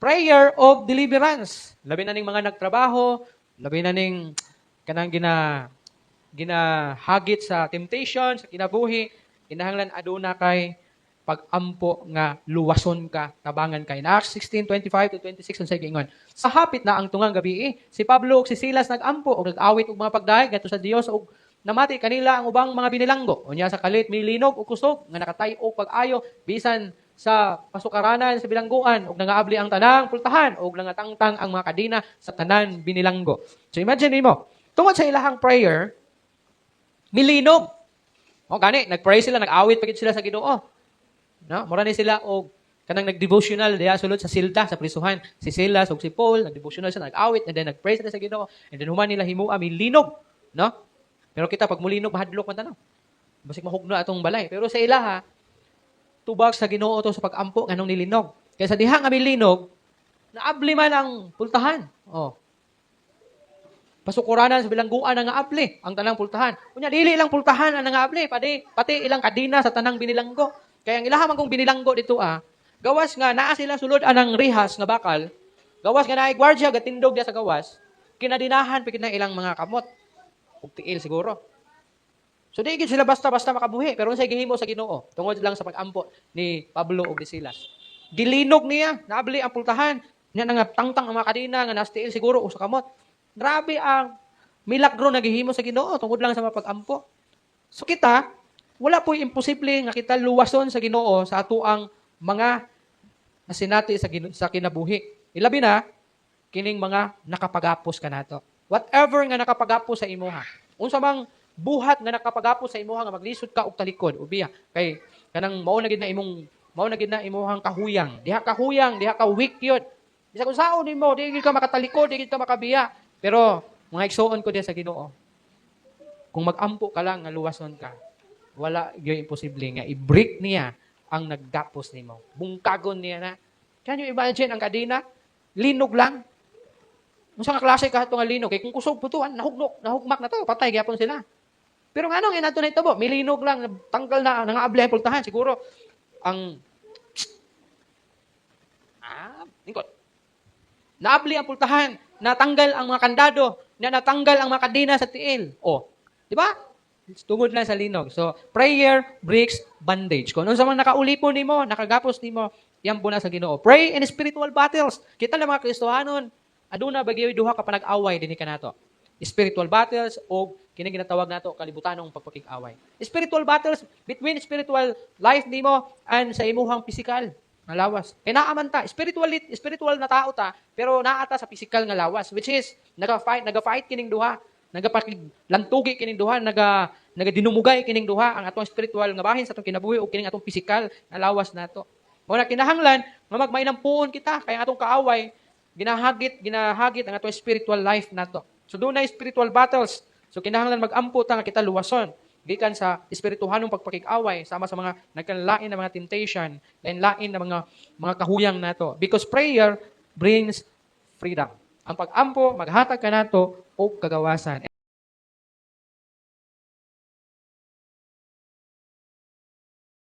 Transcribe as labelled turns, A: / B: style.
A: prayer of deliverance. Labi na ning mga nagtrabaho, labi na ning kanang ginahagit sa temptation, sa kinabuhi, kinahanglan aduna kay pag-ampo nga luwason ka, tabangan kay. Na Acts 16:25 to 26 unsay giingon. Sa hapit na ang tungang gabi, si Pablo ug si Silas nag-ampo ug nag-awit og mga pagdahay ngadto sa Dios ug namati kanila ang ubang mga binilanggo. Unya sa kalit milinog ug kusog nga nakatay-o pag-ayo bisan sa pasukaranan sa bilangguan ug nangaabli ang tanang pultahan ug nangatangtang ang mga kadina sa tanan binilanggo. So imagine nimo, tungod sa ilahang prayer, milinog. O gani, nag-pray sila, nag-awit pagit sila sa Ginoo. No, mura ni sila og kanang nag-devotional diha sulod sa silda sa prisuhan. Si Silas ug si Paul nag-devotional sila, nag-awit and then nag-pray sila sa Ginoo and then human nila himua milinog, no? Pero kita pag mulinog mahadlok man tanaw. Basig mahugno atong balay. Pero sa ilaha tubag sa Ginoo to sa pag-ampo nganong nilinog. Kaya sa diha nga milinog, naabli man ang pultahan. Oh. Pasukuranan sa bilangguan nga apli ang tanang pultahan. Kunya dili lang pultahan ang nga-apli, pati ilang kadina sa tanang binilanggo. Kaya ang ilaha man kong binilanggo dito gawas nga naa sila sulod anang rihas nga bakal, gawas nga naay gwardiya gatindog dia sa gawas, kinadinahan pikit na ilang mga kamot. Ug tiil siguro. So di gid sila basta-basta makabuhi, pero unsay gihimo sa Ginoo tungod lang sa pag-ampo ni Pablo ug ni Silas. Gilinog niya, naabli ang pultahan, niya nga tangtang ang mga kadina nga nastiil siguro o sa kamot. Grabe ang milagro na gihimo sa Ginoo tungod lang sa pag-ampo. So kita, wala po'y imposible nga kita luwason sa Ginoo sa atuang mga nasinati sa kinabuhi. Ilabi na, kining mga nakapagapos ka nato. Whatever nga nakapagapos sa imuha. Unsa mang buhat nga nakapagapos sa imuha nga maglisod ka og talikod, ubiya. Kay kanang mao na gid na imuhang kahuyang. Diha ka weak yun. Bisa kung saon nimo, di gid ka makatalikod, di gid ka makabiya. Pero mga igsuon ko diya sa Ginoo. Kung mag-ampo ka lang nga luwason ka, wala gyud imposible nga i-break niya ang naggapos nimo. Bungkagon niya na. Can you imagine ang kadina? Linog lang. Unsa nga klase ka nga linog? Kay kung kusog putuan, nahugmak na to, patay gyapon sila. Pero ngano nga nato na ito milinog lang, tanggal na nangaabli ang pultahan siguro ang lingkod. Naabli ang pultahan, natanggal ang mga kandado, natanggal ang mga kadina sa tiil. Di ba? Tungod lang sa linog. So, prayer breaks bondage. Kung ano sa mga nakaulipon nimo, nakagapos nimo, yan po na sa Ginoo. Pray in spiritual battles. Kita lang mga Kristohanon, aduna bagyoy duha ka panag-away dinhi kanato. Spiritual battles o kini ginatawag nato kalibutanong pagpakig-away. Spiritual battles between spiritual life nimo and sa imuhang physical nga lawas. Kaya naaman ta, spiritual na tao ta, pero naata sa physical nga lawas, which is nagafight kining duha. Nagapakiglantugi kining duha, nagadinumugay kining duha ang atong spiritual nga bahin sa atong kinabuhi o kining atong physical nga lawas nato. Mao na kinahanglan nga magmainampuon kita kay ang atong kaaway ginahagit ang atong spiritual life nato. So dunay spiritual battles. So kinahanglan mag-ampo ta nga kita luwason gikan sa espirituhanong pagpakig-away sama sa mga nagkanlain na mga temptation, lain na mga kahuyang nato. Because prayer brings freedom. Ang pag-ampo maghatag kanato og kagawasan.